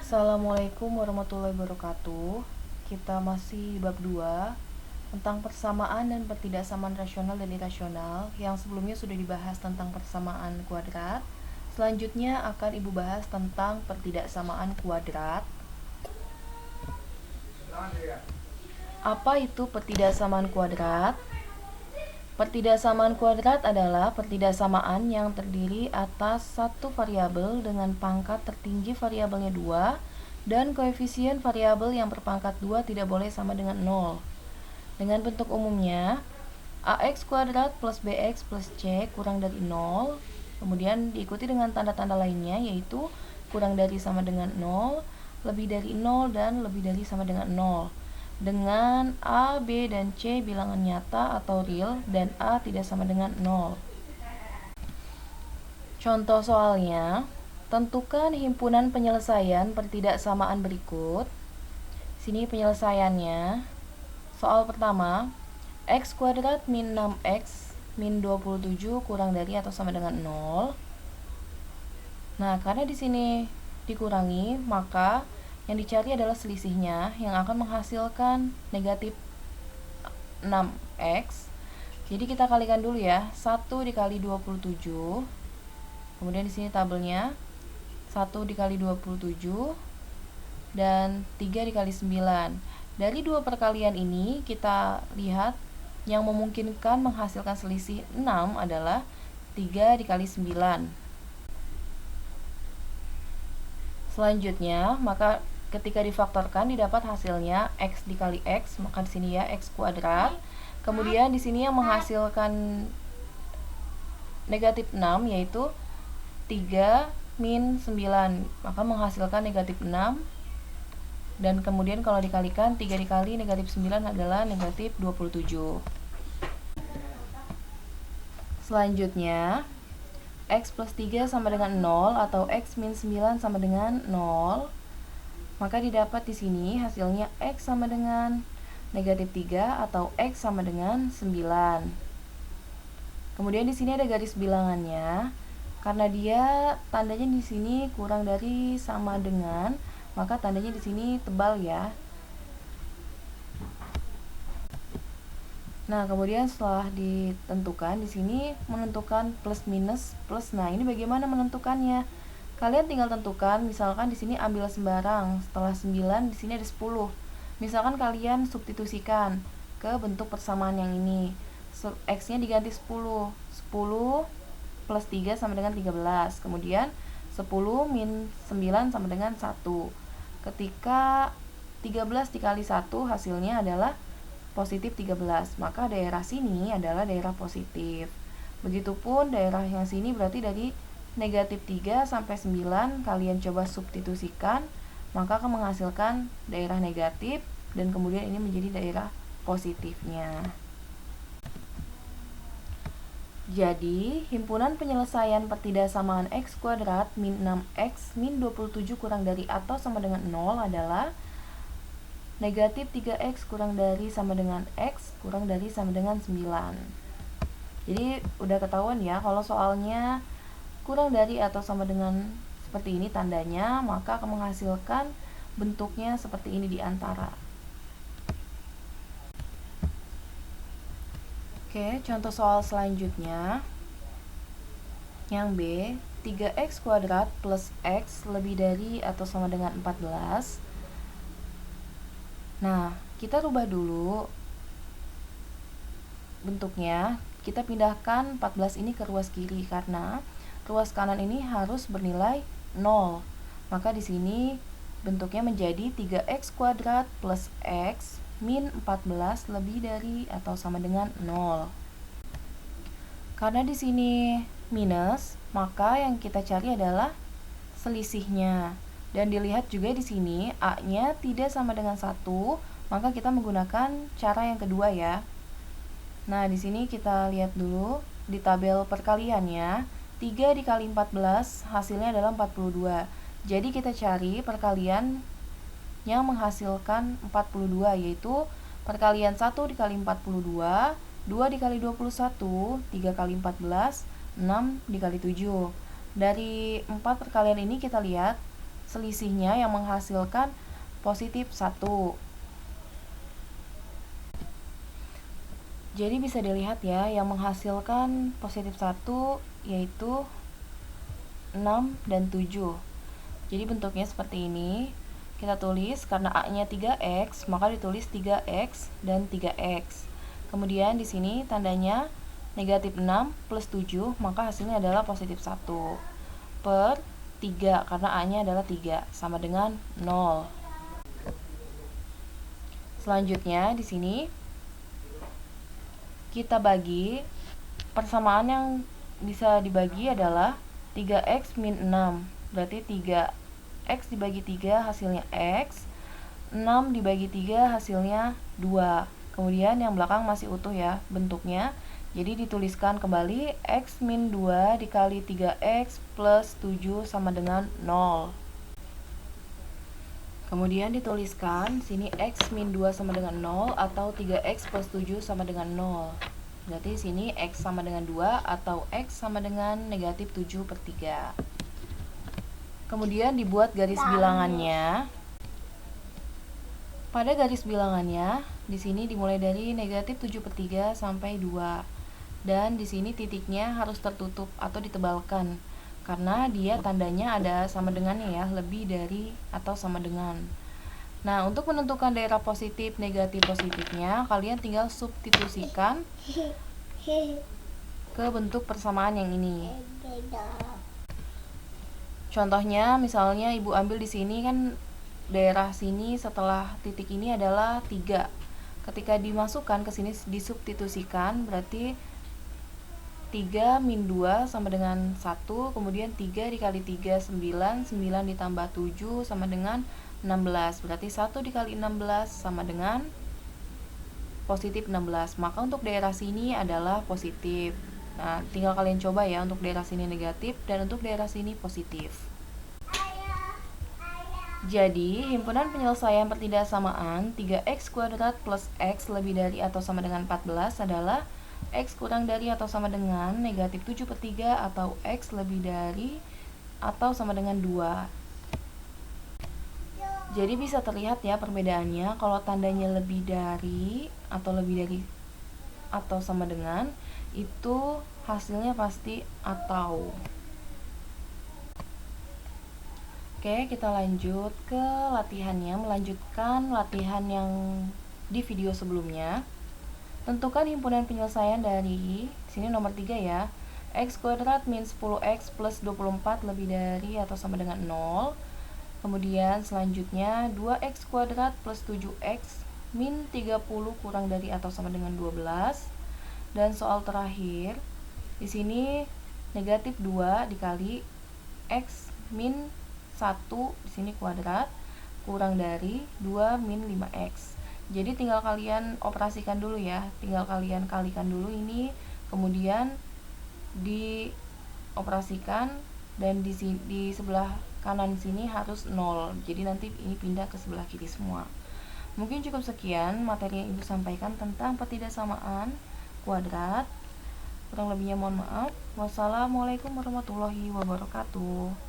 Assalamualaikum warahmatullahi wabarakatuh. Kita masih di bab 2 tentang persamaan dan pertidaksamaan rasional dan irasional. Yang sebelumnya sudah dibahas tentang persamaan kuadrat. Selanjutnya akan Ibu bahas tentang pertidaksamaan kuadrat. Apa itu pertidaksamaan kuadrat? Pertidaksamaan kuadrat adalah pertidaksamaan yang terdiri atas satu variabel dengan pangkat tertinggi variabelnya 2 dan koefisien variabel yang berpangkat 2 tidak boleh sama dengan 0. Dengan bentuk umumnya, ax kuadrat plus bx plus c kurang dari 0, kemudian diikuti dengan tanda-tanda lainnya yaitu kurang dari sama dengan 0, lebih dari 0, dan lebih dari sama dengan 0. Dengan A, B, dan C bilangan nyata atau real dan A tidak sama dengan 0. Contoh soalnya, tentukan himpunan penyelesaian pertidaksamaan berikut. Sini penyelesaiannya. Soal pertama, x kuadrat min 6x min 27 kurang dari atau sama dengan 0. Nah, karena di sini dikurangi, maka yang dicari adalah selisihnya yang akan menghasilkan negatif 6x. Jadi kita kalikan dulu ya, 1 dikali 27. Kemudian di sini tabelnya 1 dikali 27 dan 3 dikali 9. Dari dua perkalian ini kita lihat yang memungkinkan menghasilkan selisih 6 adalah 3 dikali 9. Selanjutnya, maka ketika difaktorkan didapat hasilnya x dikali x, maka di sini ya x kuadrat. Kemudian di sini yang menghasilkan negatif 6 yaitu 3 min 9, maka menghasilkan negatif 6. Dan kemudian kalau dikalikan 3 dikali negatif 9 adalah negatif 27. Selanjutnya, x plus 3 sama dengan 0 atau x min 9 sama dengan 0. Maka didapat di sini hasilnya x sama dengan negatif 3 atau x sama dengan 9. Kemudian di sini ada garis bilangannya. Karena dia tandanya di sini kurang dari sama dengan, maka tandanya di sini tebal ya. Nah, kemudian setelah ditentukan di sini menentukan plus minus plus. Nah, ini bagaimana menentukannya? Kalian tinggal tentukan, misalkan di sini ambil sembarang, setelah 9 di sini ada 10. Misalkan kalian substitusikan ke bentuk persamaan yang ini. X-nya diganti 10. 10 plus 3 sama dengan 13. Kemudian 10 min 9 sama dengan 1. Ketika 13 dikali 1 hasilnya adalah positif 13. Maka daerah sini adalah daerah positif. Begitupun daerah yang sini berarti dari negatif 3 sampai 9 kalian coba substitusikan, maka akan menghasilkan daerah negatif dan kemudian ini menjadi daerah positifnya. Jadi, himpunan penyelesaian pertidaksamaan x kuadrat min 6x min 27 kurang dari atau sama dengan 0 adalah negatif 3x kurang dari sama dengan x kurang dari sama dengan 9. Jadi, udah ketahuan ya kalau soalnya kurang dari atau sama dengan seperti ini tandanya, maka akan menghasilkan bentuknya seperti ini di antara. Oke, contoh soal selanjutnya. Yang B, 3x kuadrat plus x lebih dari atau sama dengan 14. Nah, kita rubah dulu bentuknya. Kita pindahkan 14 ini ke ruas kiri karena ruas kanan ini harus bernilai 0. Maka di sini bentuknya menjadi 3x kuadrat plus x min 14 lebih dari atau sama dengan 0. Karena di sini minus, maka yang kita cari adalah selisihnya. Dan dilihat juga di sini a-nya tidak sama dengan 1, maka kita menggunakan cara yang kedua ya. Nah, di sini kita lihat dulu di tabel perkaliannya. 3 dikali 14 hasilnya adalah 42. Jadi kita cari perkalian yang menghasilkan 42, yaitu perkalian 1 dikali 42, 2 dikali 21, 3 kali 14, 6 dikali 7. Dari 4 perkalian ini kita lihat selisihnya yang menghasilkan positif 1. Jadi bisa dilihat ya, yang menghasilkan positif 1 yaitu 6 dan 7. Jadi bentuknya seperti ini. Kita tulis, karena A-nya 3X, maka ditulis 3X dan 3X. Kemudian di sini tandanya negatif 6 plus 7, maka hasilnya adalah positif 1. Per 3, karena A-nya adalah 3, sama dengan 0. Selanjutnya di sini kita bagi, persamaan yang bisa dibagi adalah 3X min 6. Berarti 3X dibagi 3 hasilnya X, 6 dibagi 3 hasilnya 2. Kemudian yang belakang masih utuh ya bentuknya. Jadi dituliskan kembali X min 2 dikali 3X plus 7 sama dengan 0. Kemudian dituliskan sini X min 2 sama dengan 0 atau 3X plus 7 sama dengan 0. Berarti sini X sama dengan 2 atau X sama dengan negatif 7 per 3. Kemudian dibuat garis bilangannya. Pada garis bilangannya, di sini dimulai dari negatif 7 per 3 sampai 2. Dan di sini titiknya harus tertutup atau ditebalkan, karena dia tandanya ada sama dengannya ya, lebih dari atau sama dengan. Nah, untuk menentukan daerah positif, negatif, positifnya, kalian tinggal substitusikan ke bentuk persamaan yang ini. Contohnya, misalnya ibu ambil di sini kan daerah sini setelah titik ini adalah 3. Ketika dimasukkan ke sini disubstitusikan, berarti 3 min 2 sama dengan 1, kemudian 3 dikali 3 9, 9 ditambah 7 sama dengan 16. Berarti 1 dikali 16 sama dengan positif 16. Maka untuk daerah sini adalah positif. Nah, tinggal kalian coba ya untuk daerah sini negatif dan untuk daerah sini positif. Jadi, himpunan penyelesaian pertidaksamaan 3x kuadrat plus x lebih dari atau sama dengan 14 adalah x kurang dari atau sama dengan negatif 7 per 3 atau x lebih dari atau sama dengan 2. Jadi bisa terlihat ya perbedaannya, kalau tandanya lebih dari atau sama dengan, itu hasilnya pasti atau. Oke, kita lanjut ke latihannya, melanjutkan latihan yang di video sebelumnya. Tentukan himpunan penyelesaian dari sini nomor 3 ya. X kuadrat min 10x plus 24 lebih dari atau sama dengan 0. Kemudian selanjutnya 2x kuadrat plus 7x min 30 kurang dari atau sama dengan 12. Dan soal terakhir, di sini negatif 2 dikali x min 1 di sini kuadrat kurang dari 2 min 5x. Jadi tinggal kalian operasikan dulu ya, tinggal kalian kalikan dulu ini, kemudian dioperasikan, dan di sebelah kanan sini harus 0. Jadi nanti ini pindah ke sebelah kiri semua. Mungkin cukup sekian materi yang Ibu sampaikan tentang pertidaksamaan kuadrat. Kurang lebihnya mohon maaf. Wassalamualaikum warahmatullahi wabarakatuh.